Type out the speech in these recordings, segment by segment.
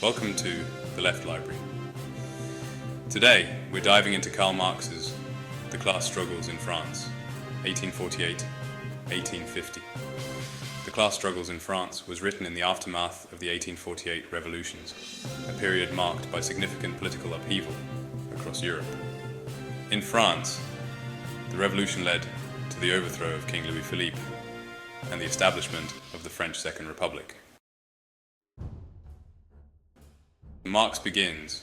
Welcome to the Left Library. Today, we're diving into Karl Marx's The Class Struggles in France, 1848-1850. The Class Struggles in France was written in the aftermath of the 1848 revolutions, a period marked by significant political upheaval across Europe. In France, the revolution led to the overthrow of King Louis-Philippe and the establishment of the French Second Republic. Marx begins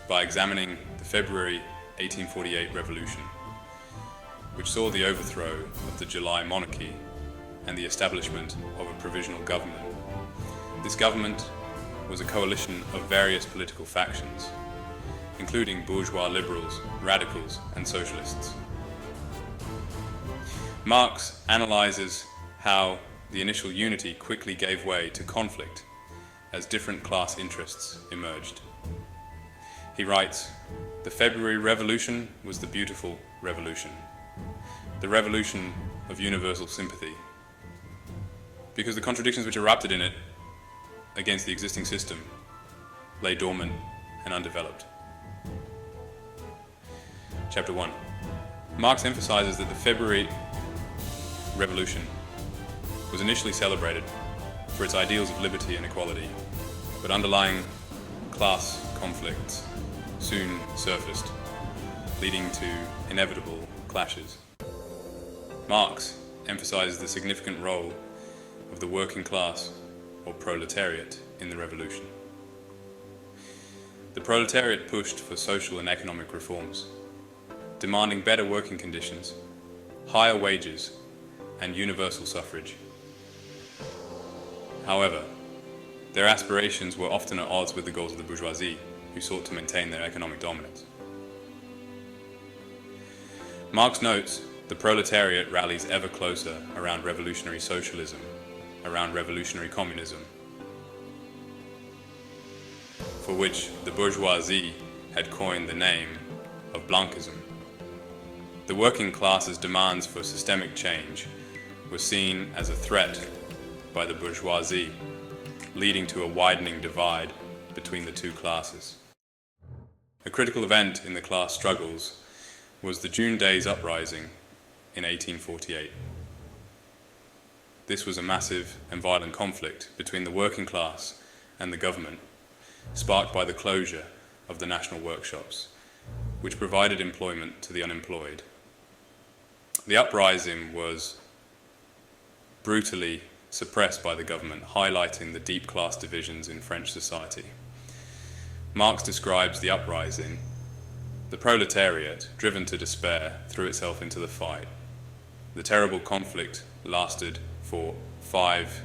by examining the February 1848 revolution, which saw the overthrow of the July monarchy and the establishment of a provisional government. This government was a coalition of various political factions, including bourgeois liberals, radicals, and socialists. Marx analyzes how the initial unity quickly gave way to conflict as different class interests emerged. He writes, "The February Revolution was the beautiful revolution, the revolution of universal sympathy, because the contradictions which erupted in it against the existing system lay dormant and undeveloped." Chapter 1. Marx emphasizes that the February Revolution was initially celebrated for its ideals of liberty and equality, but underlying class conflicts soon surfaced, leading to inevitable clashes. Marx emphasizes the significant role of the working class, or proletariat, in the revolution. The proletariat pushed for social and economic reforms, demanding better working conditions, higher wages, and universal suffrage. However, their aspirations were often at odds with the goals of the bourgeoisie, who sought to maintain their economic dominance. Marx notes the proletariat rallies ever closer around revolutionary socialism, around revolutionary communism, for which the bourgeoisie had coined the name of Blanchism. The working class's demands for systemic change were seen as a threat by the bourgeoisie, leading to a widening divide between the two classes. A critical event in the class struggles was the June Days Uprising in 1848. This was a massive and violent conflict between the working class and the government, sparked by the closure of the national workshops, which provided employment to the unemployed. The uprising was brutally suppressed by the government, highlighting the deep class divisions in French society. Marx describes the uprising. The proletariat, driven to despair, threw itself into the fight. The terrible conflict lasted for 5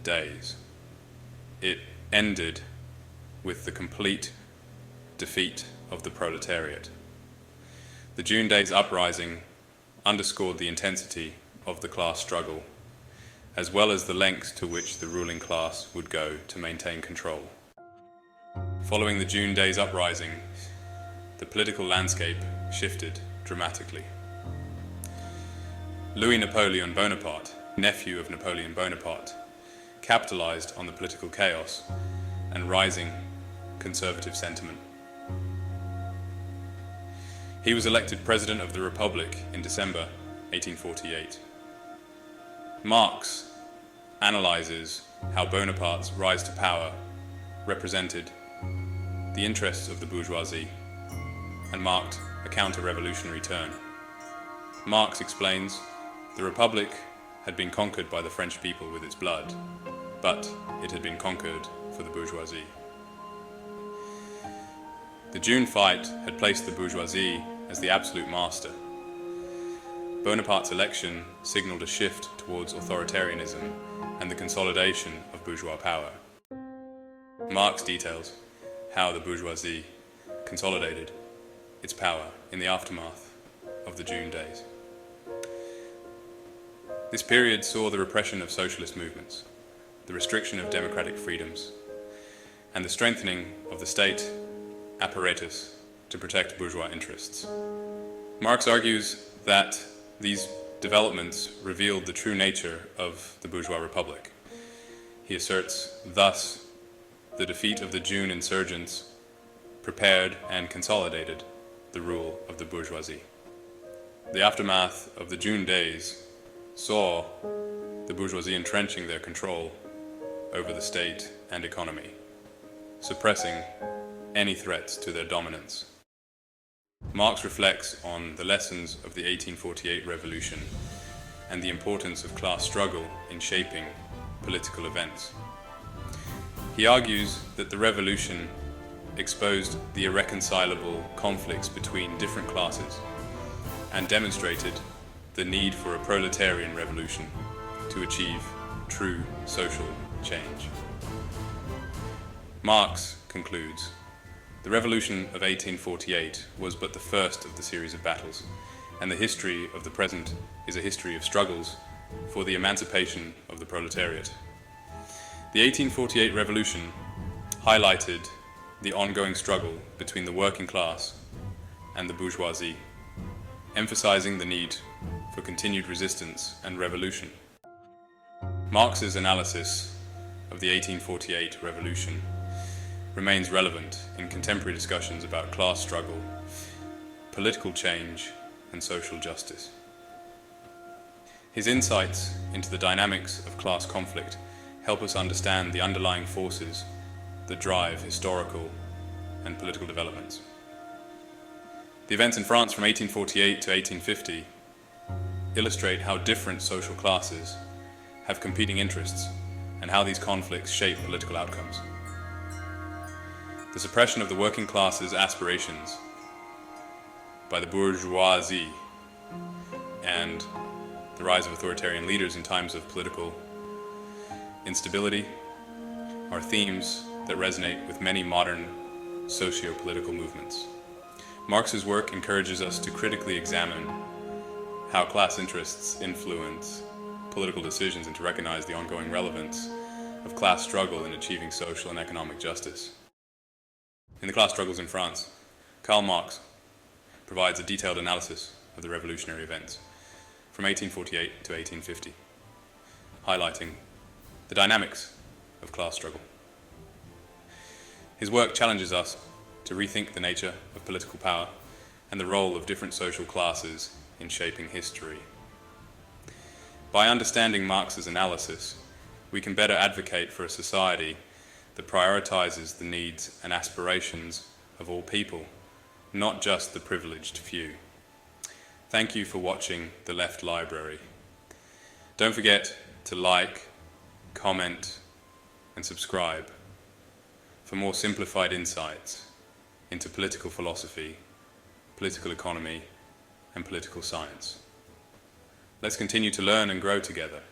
days. It ended with the complete defeat of the proletariat. The June Days Uprising underscored the intensity of the class struggle, as well as the lengths to which the ruling class would go to maintain control. Following the June Days Uprising, the political landscape shifted dramatically. Louis-Napoleon Bonaparte, nephew of Napoleon Bonaparte, capitalized on the political chaos and rising conservative sentiment. He was elected President of the Republic in December 1848. Marx analyzes how Bonaparte's rise to power represented the interests of the bourgeoisie and marked a counter-revolutionary turn. Marx explains the Republic had been conquered by the French people with its blood, but it had been conquered for the bourgeoisie. The June fight had placed the bourgeoisie as the absolute master. Bonaparte's election signaled a shift towards authoritarianism and the consolidation of bourgeois power. Marx details how the bourgeoisie consolidated its power in the aftermath of the June Days. This period saw the repression of socialist movements, the restriction of democratic freedoms, and the strengthening of the state apparatus to protect bourgeois interests. Marx argues that these developments revealed the true nature of the bourgeois republic. He asserts, thus, the defeat of the June insurgents prepared and consolidated the rule of the bourgeoisie. The aftermath of the June days saw the bourgeoisie entrenching their control over the state and economy, suppressing any threats to their dominance. Marx reflects on the lessons of the 1848 revolution and the importance of class struggle in shaping political events. He argues that the revolution exposed the irreconcilable conflicts between different classes and demonstrated the need for a proletarian revolution to achieve true social change. Marx concludes, the revolution of 1848 was but the first of the series of battles, and the history of the present is a history of struggles for the emancipation of the proletariat. The 1848 revolution highlighted the ongoing struggle between the working class and the bourgeoisie, emphasizing the need for continued resistance and revolution. Marx's analysis of the 1848 revolution remains relevant in contemporary discussions about class struggle, political change, and social justice. His insights into the dynamics of class conflict help us understand the underlying forces that drive historical and political developments. The events in France from 1848 to 1850 illustrate how different social classes have competing interests and how these conflicts shape political outcomes. The suppression of the working class's aspirations by the bourgeoisie and the rise of authoritarian leaders in times of political instability are themes that resonate with many modern socio-political movements. Marx's work encourages us to critically examine how class interests influence political decisions and to recognize the ongoing relevance of class struggle in achieving social and economic justice. In the class struggles in France, Karl Marx provides a detailed analysis of the revolutionary events from 1848 to 1850, highlighting the dynamics of class struggle. His work challenges us to rethink the nature of political power and the role of different social classes in shaping history. By understanding Marx's analysis, we can better advocate for a society that prioritizes the needs and aspirations of all people, not just the privileged few. Thank you for watching The Left Library. Don't forget to like, comment, and subscribe for more simplified insights into political philosophy, political economy, and political science. Let's continue to learn and grow together.